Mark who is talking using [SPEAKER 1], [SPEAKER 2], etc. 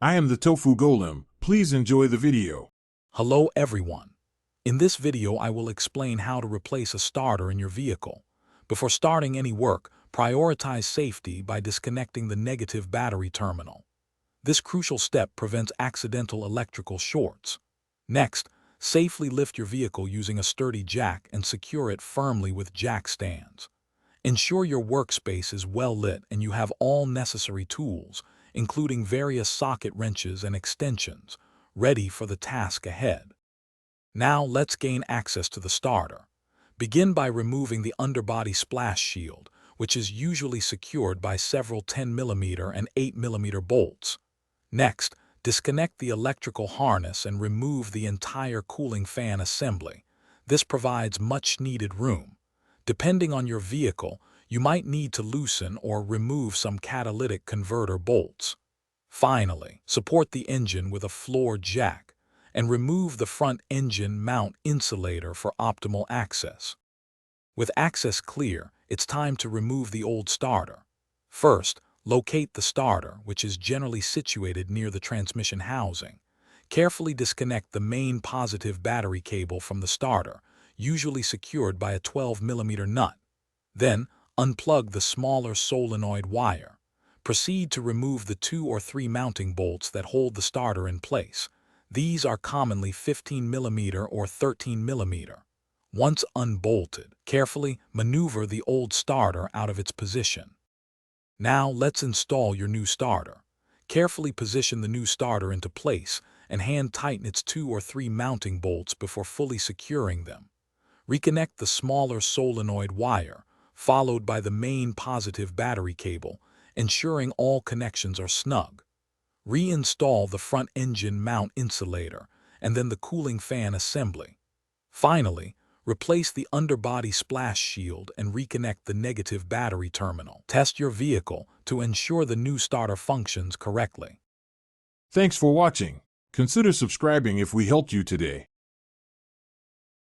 [SPEAKER 1] I am the Tofu Golem. Please enjoy the video.
[SPEAKER 2] Hello everyone. In this video I will explain how to replace a starter in your vehicle. Before starting any work, prioritize safety by disconnecting the negative battery terminal. This crucial step prevents accidental electrical shorts. Next, safely lift your vehicle using a sturdy jack and secure it firmly with jack stands. Ensure your workspace is well lit and you have all necessary tools, including various socket wrenches and extensions, ready for the task ahead. Now let's gain access to the starter. Begin by removing the underbody splash shield, which is usually secured by several 10mm and 8mm bolts. Next, disconnect the electrical harness and remove the entire cooling fan assembly. This provides much-needed room. Depending on your vehicle, you might need to loosen or remove some catalytic converter bolts. Finally, support the engine with a floor jack and remove the front engine mount insulator for optimal access. With access clear, it's time to remove the old starter. First, locate the starter, which is generally situated near the transmission housing. Carefully disconnect the main positive battery cable from the starter, usually secured by a 12mm nut. Then, unplug the smaller solenoid wire. Proceed to remove the 2 or 3 mounting bolts that hold the starter in place. These are commonly 15mm or 13mm. Once unbolted, carefully maneuver the old starter out of its position. Now let's install your new starter. Carefully position the new starter into place and hand tighten its 2 or 3 mounting bolts before fully securing them. Reconnect the smaller solenoid wire, followed by the main positive battery cable, ensuring all connections are snug. Reinstall the front engine mount insulator and then the cooling fan assembly. Finally, replace the underbody splash shield and reconnect the negative battery terminal. Test your vehicle to ensure the new starter functions correctly.
[SPEAKER 1] Thanks for watching. Consider subscribing if we helped you today.